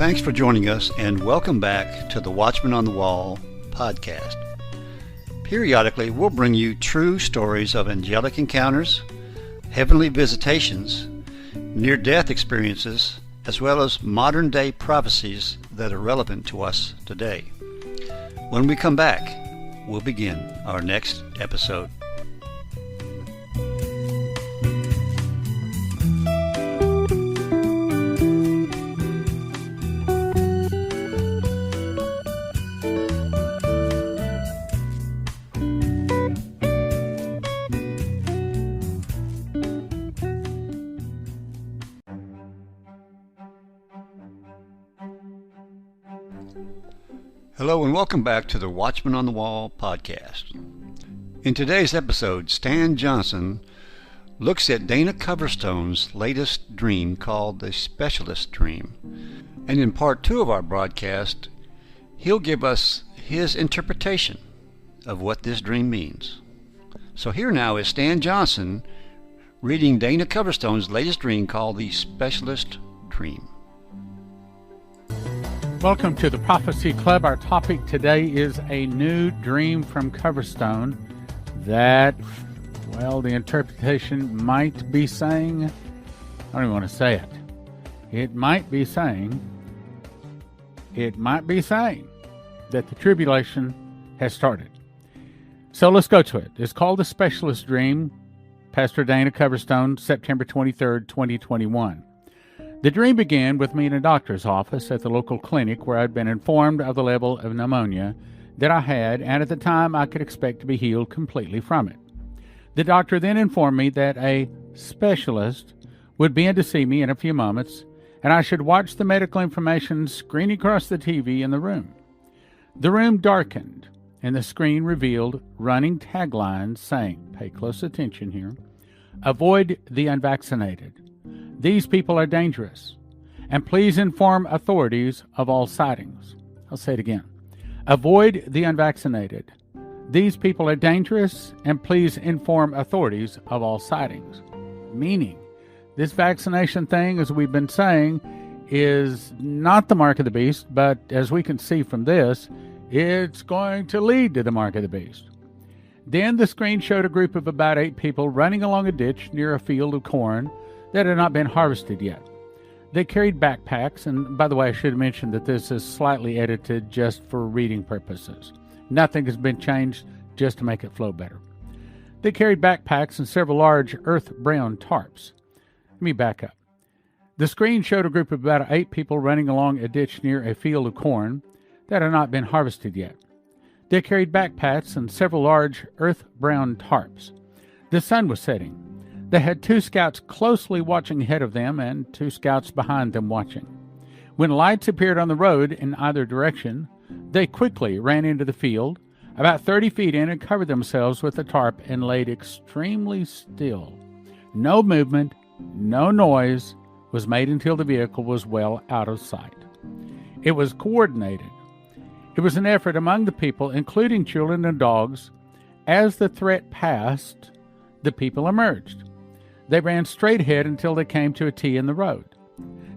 Thanks for joining us, and welcome back to the Watchman on the Wall podcast. Periodically, we'll bring you true stories of angelic encounters, heavenly visitations, near-death experiences, as well as modern-day prophecies that are relevant to us today. When we come back, we'll begin our next episode. Hello and welcome back to the Watchman on the Wall podcast. In today's episode, Stan Johnson looks at Dana Coverstone's latest dream called the Specialist Dream. And in part 2 of our broadcast, he'll give us his interpretation of what this dream means. So here now is Stan Johnson reading Dana Coverstone's latest dream called the Specialist Dream. Welcome to the Prophecy Club. Our topic today is a new dream from Coverstone that, well, the interpretation might be saying, I don't even want to say it. It might be saying that the tribulation has started. So let's go to it. It's called the Specialist Dream. Pastor Dana Coverstone, September 23rd, 2021. The dream began with me in a doctor's office at the local clinic where I'd been informed of the level of pneumonia that I had, and at the time I could expect to be healed completely from it. The doctor then informed me that a specialist would be in to see me in a few moments, and I should watch the medical information screen across the TV in the room. The room darkened, and the screen revealed running taglines saying, pay close attention here, avoid the unvaccinated. These people are dangerous, and please inform authorities of all sightings. I'll say it again. Avoid the unvaccinated. These people are dangerous, and please inform authorities of all sightings. Meaning, this vaccination thing, as we've been saying, is not the mark of the beast, but as we can see from this, it's going to lead to the mark of the beast. Then the screen showed a group of about 8 people running along a ditch near a field of corn that had not been harvested yet. They carried backpacks, and by the way, I should mention that this is slightly edited just for reading purposes. Nothing has been changed, just to make it flow better. They carried backpacks and several large earth-brown tarps. Let me back up. The screen showed a group of about 8 people running along a ditch near a field of corn that had not been harvested yet. They carried backpacks and several large earth-brown tarps. The sun was setting. They had 2 scouts closely watching ahead of them and 2 scouts behind them watching. When lights appeared on the road in either direction, they quickly ran into the field, about 30 feet in, and covered themselves with the tarp and laid extremely still. No movement, no noise was made until the vehicle was well out of sight. It was coordinated. It was an effort among the people, including children and dogs. As the threat passed, the people emerged. They ran straight ahead until they came to a T in the road.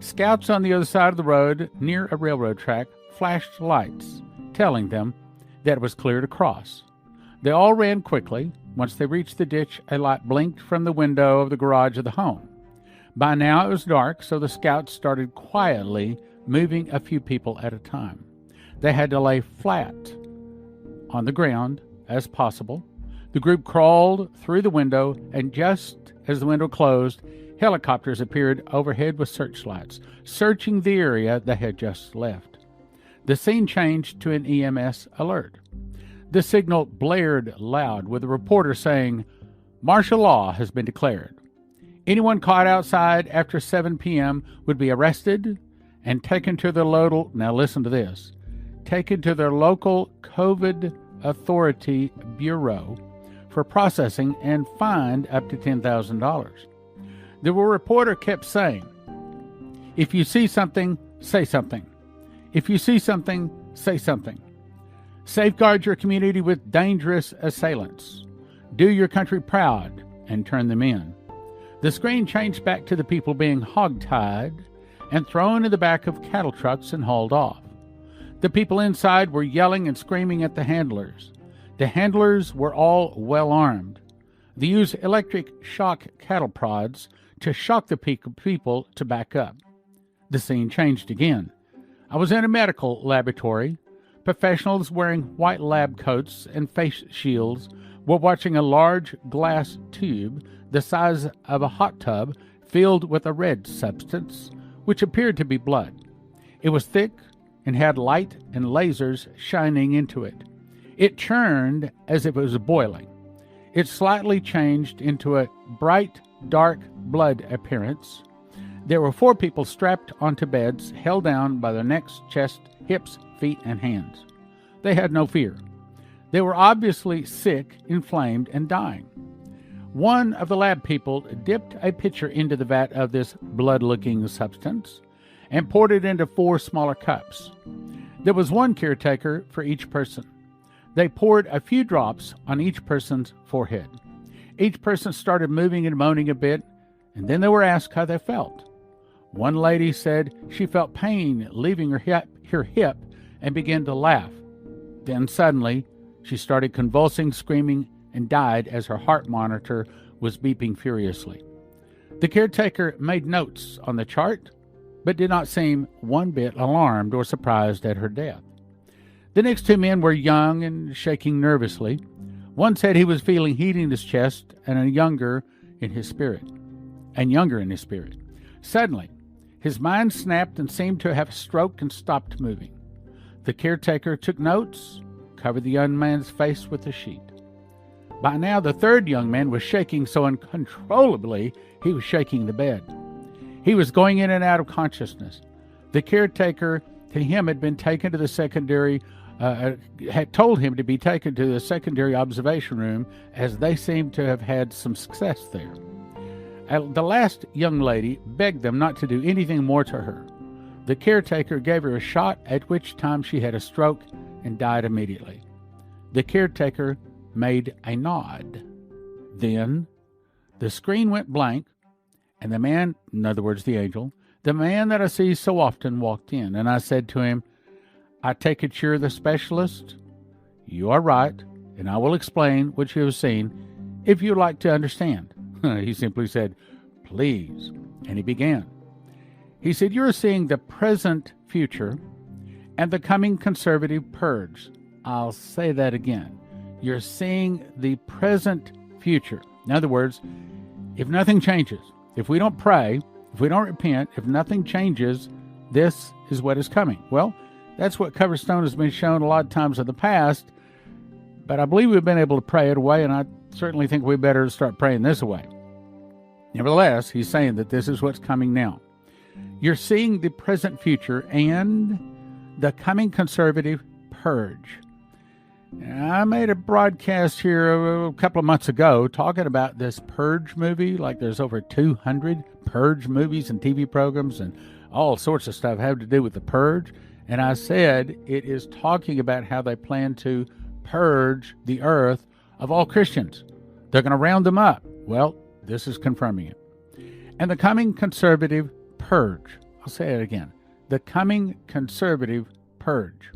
Scouts on the other side of the road, near a railroad track, flashed lights, telling them that it was clear to cross. They all ran quickly. Once they reached the ditch, a light blinked from the window of the garage of the home. By now it was dark, so the scouts started quietly moving a few people at a time. They had to lay flat on the ground as possible. The group crawled through the window, and just as the window closed, helicopters appeared overhead with searchlights, searching the area they had just left. The scene changed to an EMS alert. The signal blared loud, with a reporter saying, "Martial law has been declared. Anyone caught outside after 7 p.m. would be arrested and taken to their local," now listen to this, taken to their local COVID Authority Bureau for processing and fined up to $10,000. The reporter kept saying, "If you see something, say something. If you see something, say something. Safeguard your community with dangerous assailants. Do your country proud and turn them in." The screen changed back to the people being hogtied and thrown in the back of cattle trucks and hauled off. The people inside were yelling and screaming at the handlers. The handlers were all well armed. They used electric shock cattle prods to shock the people to back up. The scene changed again. I was in a medical laboratory. Professionals wearing white lab coats and face shields were watching a large glass tube the size of a hot tub filled with a red substance, which appeared to be blood. It was thick and had light and lasers shining into it. It churned as if it was boiling. It slightly changed into a bright, dark blood appearance. There were 4 people strapped onto beds, held down by their necks, chest, hips, feet, and hands. They had no fear. They were obviously sick, inflamed, and dying. One of the lab people dipped a pitcher into the vat of this blood-looking substance and poured it into 4 smaller cups. There was 1 caretaker for each person. They poured a few drops on each person's forehead. Each person started moving and moaning a bit, and then they were asked how they felt. One lady said she felt pain leaving her hip and began to laugh. Then suddenly, she started convulsing, screaming, and died as her heart monitor was beeping furiously. The caretaker made notes on the chart, but did not seem one bit alarmed or surprised at her death. The next 2 men were young and shaking nervously. One said he was feeling heat in his chest and younger in his spirit. Suddenly, his mind snapped and seemed to have a stroke and stopped moving. The caretaker took notes, covered the young man's face with a sheet. By now, the 3rd young man was shaking so uncontrollably he was shaking the bed. He was going in and out of consciousness. The caretaker to him had been taken to the secondary, had told him to be taken to the secondary observation room, as they seemed to have had some success there. The last young lady begged them not to do anything more to her. The caretaker gave her a shot, at which time she had a stroke and died immediately. The caretaker made a nod. Then the screen went blank, and the man, in other words, the angel, the man that I see so often, walked in, and I said to him, "I take it you're the specialist?" "You are right, and I will explain what you have seen if you'd like to understand." He simply said, "Please," and he began. He said, "You're seeing the present future and the coming conservative purge." I'll say that again. You're seeing the present future. In other words, if nothing changes, if we don't pray, if we don't repent, if nothing changes, this is what is coming. Well, that's what Coverstone has been shown a lot of times in the past, but I believe we've been able to pray it away, and I certainly think we better start praying this away. Nevertheless, he's saying that this is what's coming now. You're seeing the present future and the coming conservative purge. I made a broadcast here a couple of months ago talking about this Purge movie. Like there's over 200 Purge movies and TV programs and all sorts of stuff have to do with the Purge. And I said it is talking about how they plan to purge the earth of all Christians. They're going to round them up. Well, this is confirming it. And the coming conservative purge. I'll say it again. The coming conservative purge.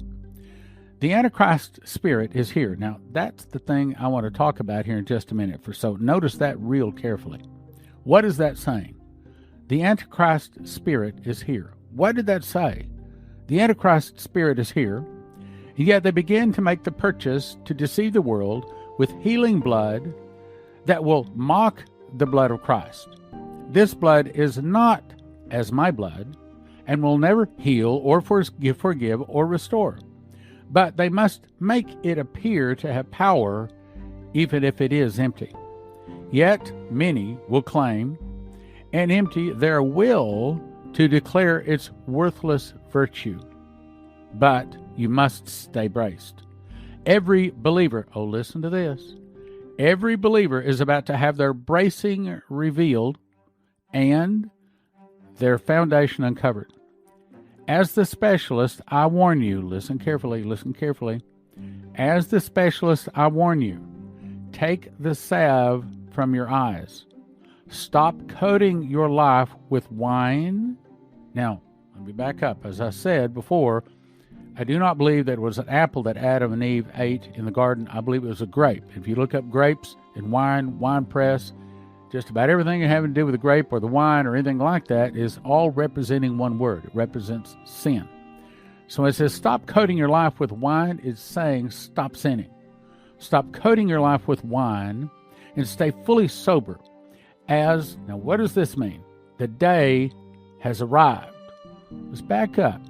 The Antichrist spirit is here. Now, that's the thing I want to talk about here in just a minute. So notice that real carefully. What is that saying? The Antichrist spirit is here. What did that say? The Antichrist spirit is here, yet they begin to make the purchase to deceive the world with healing blood that will mock the blood of Christ. This blood is not as my blood and will never heal or forgive or restore. But they must make it appear to have power, even if it is empty. Yet many will claim and empty their will to declare its worthless virtue. But you must stay braced. Every believer, oh, listen to this. Every believer is about to have their bracing revealed and their foundation uncovered. As the specialist, I warn you, listen carefully. As the specialist, I warn you, take the salve from your eyes. Stop coating your life with wine Now, let me back up. As I said before, I do not believe that it was an apple that Adam and Eve ate in the garden. I believe it was a grape. If you look up grapes and wine press, just about everything having to do with the grape or the wine or anything like that is all representing one word. It represents sin. So when it says stop coating your life with wine, it's saying stop sinning. Stop coating your life with wine and stay fully sober. Now what does this mean? The day has arrived. Let's back up.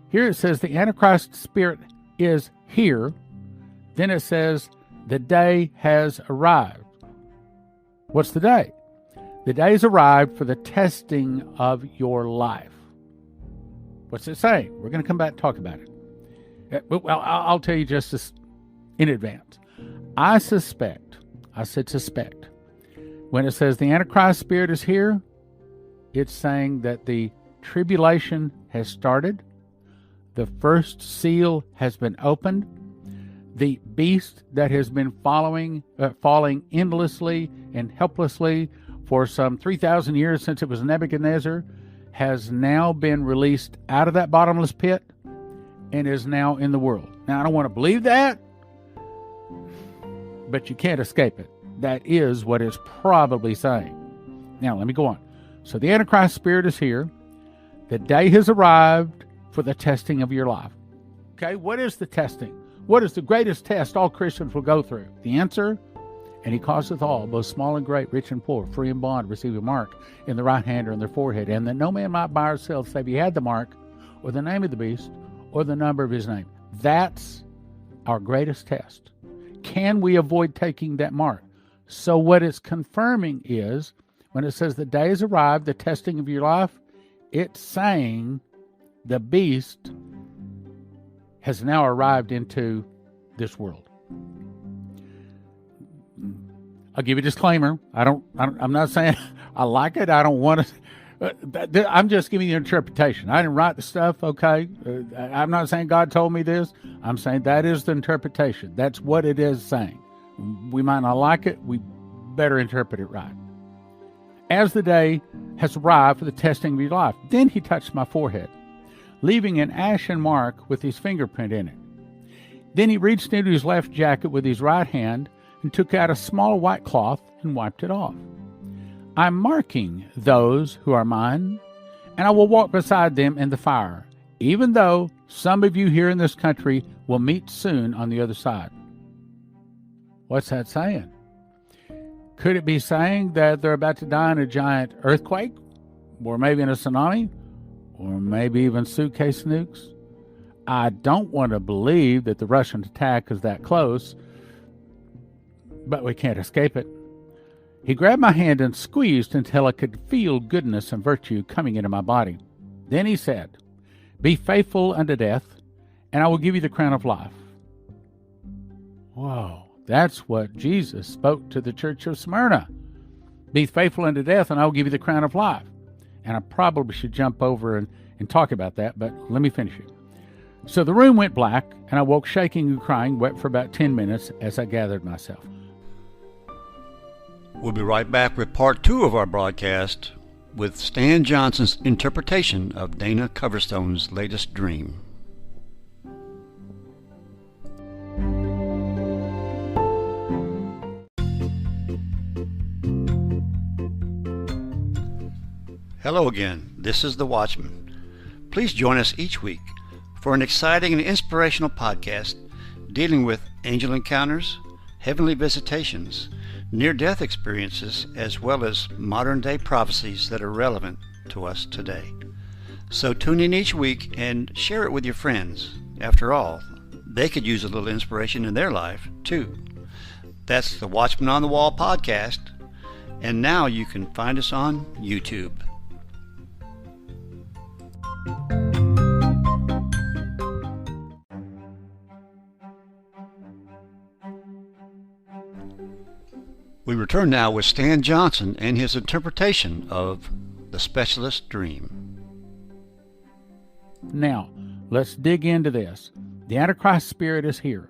Here it says the Antichrist spirit is here. Then it says the day has arrived. What's the day? The day has arrived for the testing of your life. What's it saying? We're going to come back and talk about it. Well, I'll tell you just this in advance. I suspect, when it says the Antichrist spirit is here, it's saying that the tribulation has started. The first seal has been opened. The beast that has been falling endlessly and helplessly for some 3,000 years since it was Nebuchadnezzar has now been released out of that bottomless pit and is now in the world. Now, I don't want to believe that, but you can't escape it. That is what it's probably saying. Now, let me go on. So the Antichrist spirit is here. The day has arrived for the testing of your life. Okay, what is the testing? What is the greatest test all Christians will go through? The answer, and he causeth all, both small and great, rich and poor, free and bond, receive a mark in the right hand or in their forehead, and that no man might buy or sell save he had the mark, or the name of the beast, or the number of his name. That's our greatest test. Can we avoid taking that mark? So what it's confirming is, when it says the day has arrived, the testing of your life, it's saying the beast has now arrived into this world. I'll give you a disclaimer. I'm not saying I like it. I don't want to. I'm just giving you an interpretation. I didn't write the stuff, okay? I'm not saying God told me this. I'm saying that is the interpretation. That's what it is saying. We might not like it. We better interpret it right. As the day has arrived for the testing of your life, then he touched my forehead, leaving an ashen mark with his fingerprint in it. Then he reached into his left jacket with his right hand and took out a small white cloth and wiped it off. I'm marking those who are mine, and I will walk beside them in the fire, even though some of you here in this country will meet soon on the other side. What's that saying? Could it be saying that they're about to die in a giant earthquake, or maybe in a tsunami, or maybe even suitcase nukes? I don't want to believe that the Russian attack is that close, but we can't escape it. He grabbed my hand and squeezed until I could feel goodness and virtue coming into my body. Then he said, "Be faithful unto death, and I will give you the crown of life." Whoa, that's what Jesus spoke to the church of Smyrna. Be faithful unto death, and I will give you the crown of life. And I probably should jump over and talk about that, but let me finish it. So the room went black, and I woke shaking and crying, wept for about 10 minutes as I gathered myself. We'll be right back with part 2 of our broadcast with Stan Johnson's interpretation of Dana Coverstone's latest dream. Hello again, this is The Watchman. Please join us each week for an exciting and inspirational podcast dealing with angel encounters, heavenly visitations, near-death experiences, as well as modern-day prophecies that are relevant to us today. So tune in each week and share it with your friends. After all, they could use a little inspiration in their life, too. That's the Watchman on the Wall podcast, and now you can find us on YouTube. We return now with Stan Johnson and his interpretation of the specialist dream. Now, let's dig into this. The Antichrist spirit is here.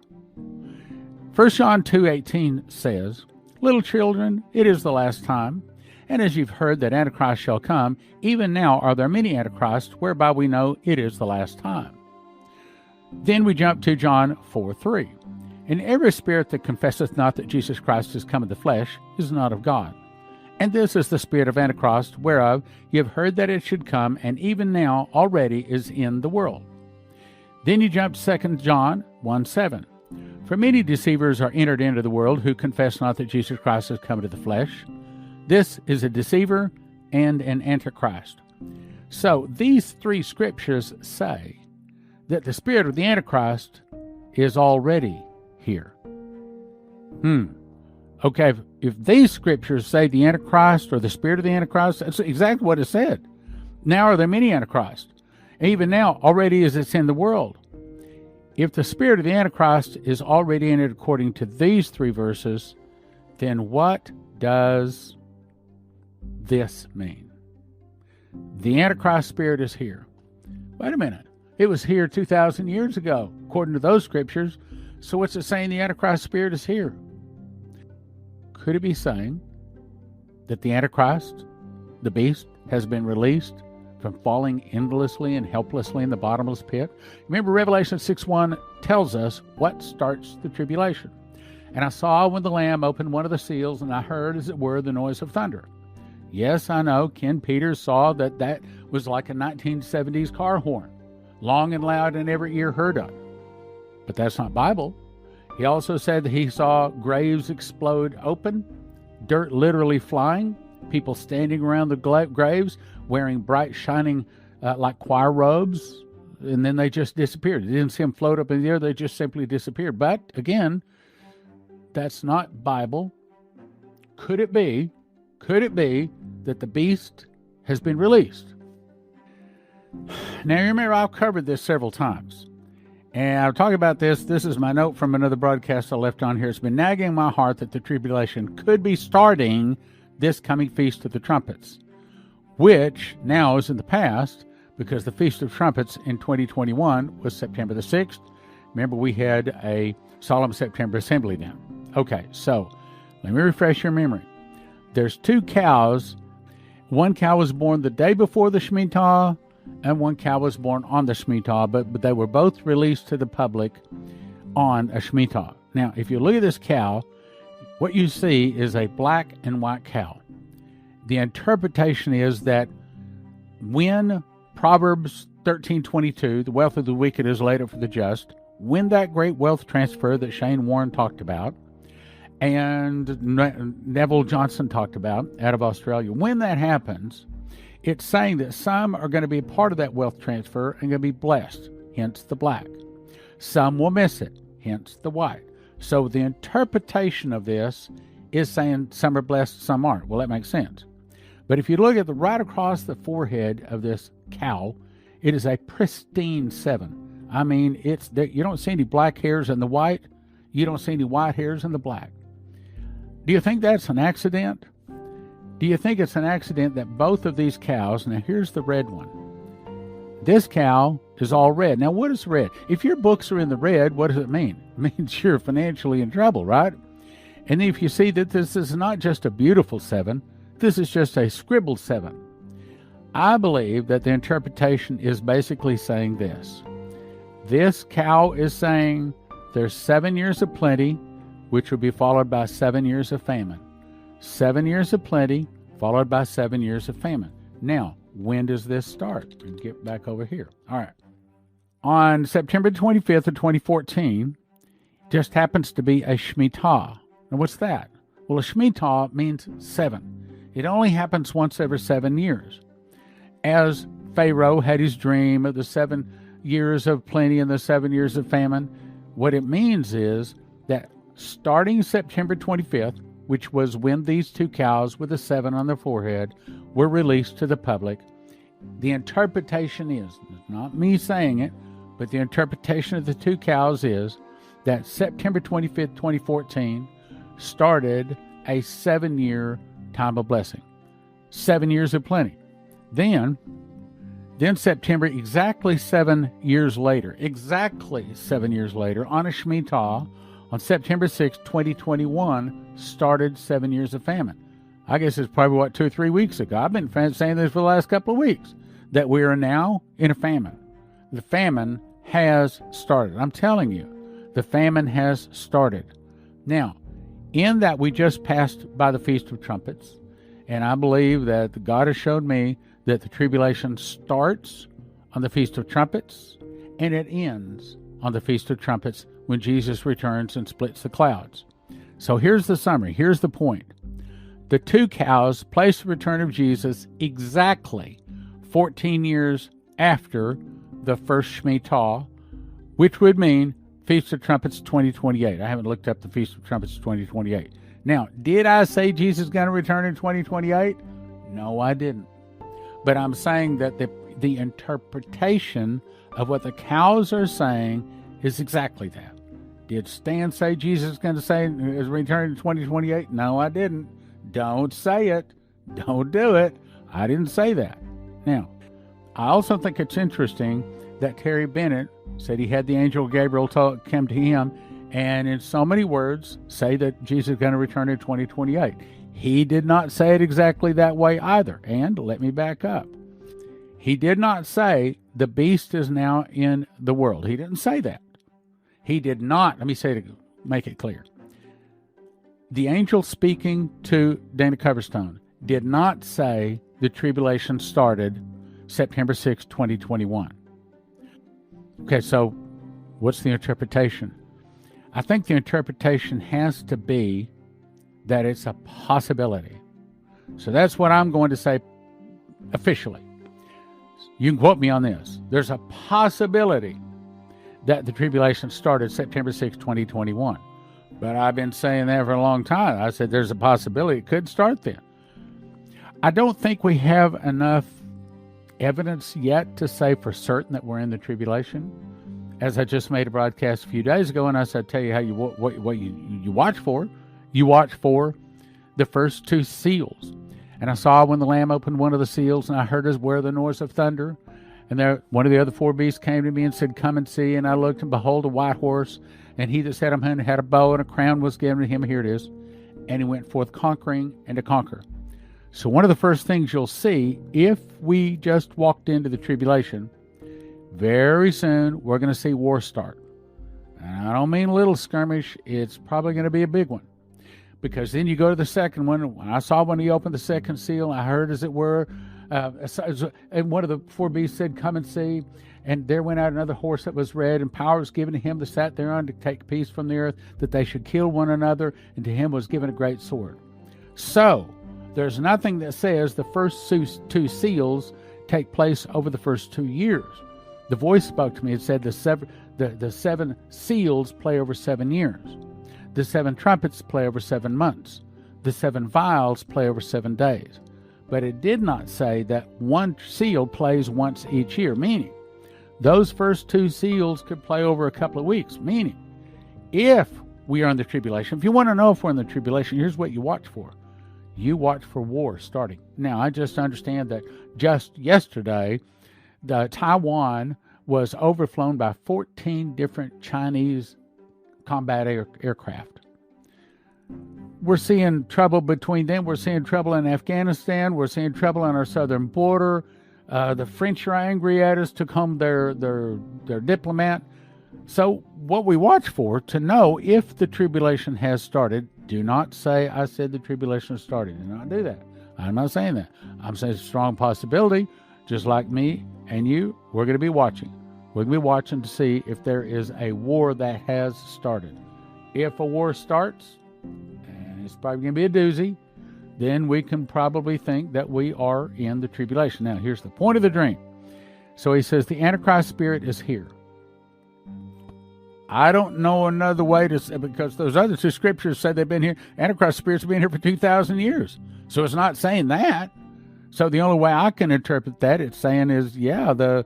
1 John 2:18 says, "Little children, it is the last time. And as you've heard that Antichrist shall come, even now are there many Antichrists, whereby we know it is the last time. Then we jump to John 4:3. And every spirit that confesseth not that Jesus Christ is come in the flesh is not of God. And this is the spirit of Antichrist, whereof ye have heard that it should come, and even now already is in the world. Then you jump to 2 John 1:7. For many deceivers are entered into the world, who confess not that Jesus Christ has come into the flesh. This is a deceiver and an antichrist. So these three scriptures say that the spirit of the Antichrist is already here. Okay, if these scriptures say the Antichrist or the spirit of the Antichrist, that's exactly what it said. Now are there many Antichrists? Even now, already as it's in the world. If the spirit of the Antichrist is already in it according to these three verses, then what does this mean? The Antichrist spirit is here. Wait a minute. It was here 2,000 years ago, according to those scriptures. So what's it saying the Antichrist spirit is here? Could it be saying that the Antichrist, the beast, has been released from falling endlessly and helplessly in the bottomless pit? Remember, Revelation 6:1 tells us what starts the tribulation. And I saw when the Lamb opened one of the seals, and I heard, as it were, the noise of thunder. Yes, I know, Ken Peters saw that was like a 1970s car horn, long and loud and every ear heard of. But that's not Bible. He also said that he saw graves explode open, dirt literally flying, people standing around the graves wearing bright, shining, like choir robes, and then they just disappeared. You didn't see them float up in the air, they just simply disappeared. But again, that's not Bible. Could it be that the beast has been released? Now, you remember I've covered this several times. And I'll talk about this. This is my note from another broadcast I left on here. It's been nagging my heart that the tribulation could be starting this coming Feast of the Trumpets, which now is in the past because the Feast of Trumpets in 2021 was September the 6th. Remember, we had a solemn September assembly then. Okay, so let me refresh your memory. There's two cows. One cow was born the day before the Shemitah, and one cow was born on the Shemitah, but they were both released to the public on a Shemitah. Now, if you look at this cow, what you see is a black and white cow. The interpretation is that when Proverbs 13:22, the wealth of the wicked is laid up for the just, when that great wealth transfer that Shane Warren talked about, and Neville Johnson talked about out of Australia, when that happens, it's saying that some are going to be a part of that wealth transfer and going to be blessed, hence the black. Some will miss it, hence the white. So the interpretation of this is saying some are blessed, some aren't. Well, that makes sense. But if you look at the right across the forehead of this cow, it is a pristine 7. I mean, you don't see any black hairs in the white. You don't see any white hairs in the black. Do you think that's an accident? Do you think it's an accident that both of these cows, now here's the red one. This cow is all red. Now, what is red? If your books are in the red, what does it mean? It means you're financially in trouble, right? And if you see that this is not just a beautiful 7, this is just a scribbled 7. I believe that the interpretation is basically saying this. This cow is saying there's 7 years of plenty, which will be followed by 7 years of famine. 7 years of plenty, followed by 7 years of famine. Now, when does this start? Let's get back over here. All right. On September 25th of 2014, just happens to be a Shemitah. Now, what's that? Well, a Shemitah means 7. It only happens once every 7 years. As Pharaoh had his dream of the 7 years of plenty and the 7 years of famine, what it means is that starting September 25th, which was when these two cows with a 7 on their forehead were released to the public, the interpretation is, not me saying it, but the interpretation of the two cows is that September 25th, 2014 started a 7-year time of blessing. 7 years of plenty. Then September, exactly 7 years later, on a Shemitah, on September 6, 2021, started 7 years of famine. I guess it's probably, 2 or 3 weeks ago. I've been saying this for the last couple of weeks, that we are now in a famine. The famine has started. I'm telling you, the famine has started. Now, in that we just passed by the Feast of Trumpets, and I believe that God has showed me that the tribulation starts on the Feast of Trumpets, and it ends on the Feast of Trumpets when Jesus returns and splits the clouds. So here's the summary. Here's the point. The 2 cows place the return of Jesus exactly 14 years after the first Shemitah, which would mean Feast of Trumpets 2028. I haven't looked up the Feast of Trumpets 2028. Now, did I say Jesus is going to return in 2028? No, I didn't. But I'm saying that the interpretation of what the cows are saying is exactly that. Did Stan say Jesus is going to say is returning in 2028? No, I didn't. Don't say it. Don't do it. I didn't say that. Now, I also think it's interesting that Terry Bennett said he had the angel Gabriel come to him and in so many words say that Jesus is going to return in 2028. He did not say it exactly that way either. And let me back up. He did not say the beast is now in the world. He didn't say that. He did not. Let me say it, make it clear. The angel speaking to Dana Coverstone did not say the tribulation started September 6, 2021. Okay, so what's the interpretation? I think the interpretation has to be that it's a possibility. So that's what I'm going to say officially. You can quote me on this. There's a possibility that the tribulation started September 6, 2021. But I've been saying that for a long time. I said there's a possibility it could start then. I don't think we have enough evidence yet to say for certain that we're in the tribulation. As I just made a broadcast a few days ago, and I said, tell you how what you watch for. You watch for the first 2 seals. And I saw when the Lamb opened one of the seals, and I heard as were the noise of thunder. And there, one of the other 4 beasts came to me and said, come and see. And I looked, and behold, a white horse. And he that sat on him had a bow, and a crown was given to him. Here it is. And he went forth conquering and to conquer. So one of the first things you'll see, if we just walked into the tribulation, very soon we're going to see war start. And I don't mean a little skirmish. It's probably going to be a big one. Because then you go to the second one. I saw when he opened the second seal, I heard as it were, and one of the 4 beasts said, come and see. And there went out another horse that was red, and power was given to him that sat thereon to take peace from the earth, that they should kill one another, and to him was given a great sword. So, there's nothing that says the first 2 seals take place over the first 2 years. The voice spoke to me and said the 7 seals play over 7 years. The 7 trumpets play over 7 months. The 7 vials play over 7 days. But it did not say that 1 seal plays once each year, meaning those first 2 seals could play over a couple of weeks, meaning if we are in the tribulation, if you want to know if we're in the tribulation, here's what you watch for. You watch for war starting. Now, I just understand that just yesterday, Taiwan was overflown by 14 different Chinese combat aircraft. We're seeing trouble between them. We're seeing trouble in Afghanistan. We're seeing trouble on our southern border. The French are angry at us, took home their diplomat. So what we watch for to know if the tribulation has started, do not say, I said the tribulation has started. Do not do that. I'm not saying that. I'm saying it's a strong possibility, just like me and you, we're going to be watching. We're going to be watching to see if there is a war that has started. If a war starts, and it's probably going to be a doozy, then we can probably think that we are in the tribulation. Now, here's the point of the dream. So he says the Antichrist spirit is here. I don't know another way to say, because those other 2 scriptures say they've been here. Antichrist spirits have been here for 2,000 years. So it's not saying that. So the only way I can interpret that, it's saying is, yeah, the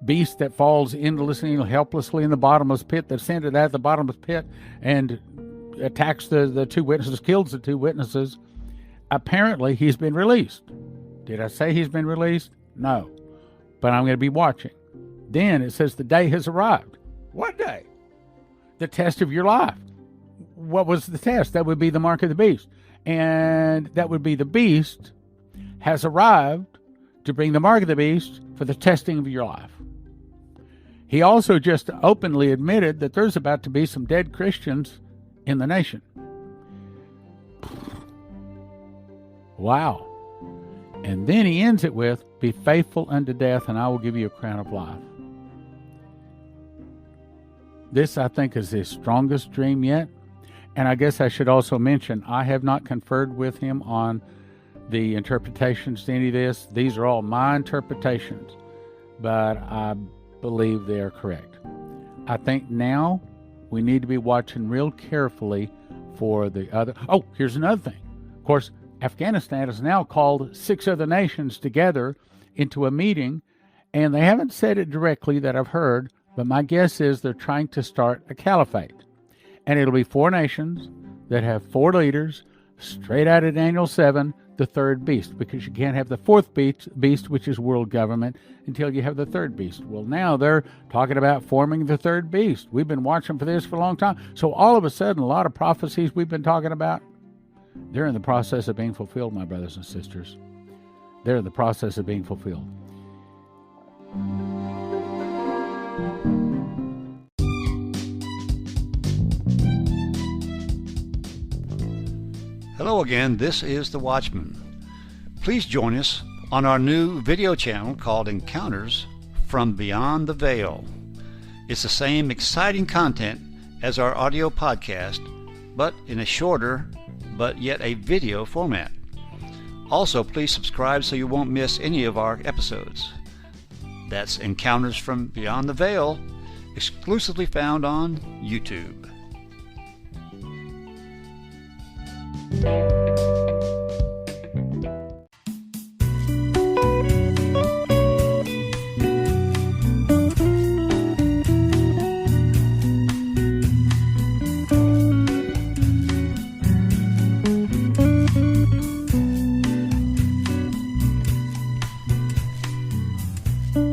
beast that falls endlessly, helplessly in the bottomless pit, that's entered at the bottomless pit and attacks the 2 witnesses, kills the 2 witnesses. Apparently, he's been released. Did I say he's been released? No. But I'm going to be watching. Then it says the day has arrived. What day? The test of your life. What was the test? That would be the mark of the beast. and that would be the beast, has arrived to bring the mark of the beast for the testing of your life. He also just openly admitted that there's about to be some dead Christians in the nation. Wow. And then he ends it with, be faithful unto death, and I will give you a crown of life. This, I think, is his strongest dream yet. And I guess I should also mention, I have not conferred with him on the interpretations to any of this. These are all my interpretations, but I believe they are correct. I think now we need to be watching real carefully for the other. Oh, here's another thing. Of course, Afghanistan has now called 6 other nations together into a meeting, and they haven't said it directly that I've heard, but my guess is they're trying to start a caliphate. And it'll be 4 nations that have 4 leaders, straight out of Daniel 7, the third beast, because you can't have the 4th beast, which is world government, until you have the 3rd beast. Well, now they're talking about forming the 3rd beast. We've been watching for this for a long time. So all of a sudden, a lot of prophecies we've been talking about, they're in the process of being fulfilled, my brothers and sisters. They're in the process of being fulfilled. Hello again, this is The Watchman. Please join us on our new video channel called Encounters from Beyond the Veil. It's the same exciting content as our audio podcast, but in a shorter, but yet a video format. Also, please subscribe so you won't miss any of our episodes. That's Encounters from Beyond the Veil, exclusively found on YouTube.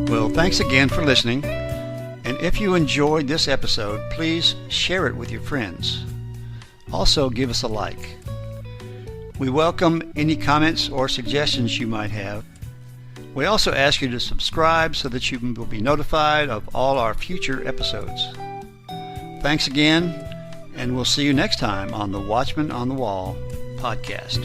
Well, thanks again for listening. And if you enjoyed this episode, please share it with your friends. Also, give us a like. We welcome any comments or suggestions you might have. We also ask you to subscribe so that you will be notified of all our future episodes. Thanks again, and we'll see you next time on the Watchman on the Wall podcast.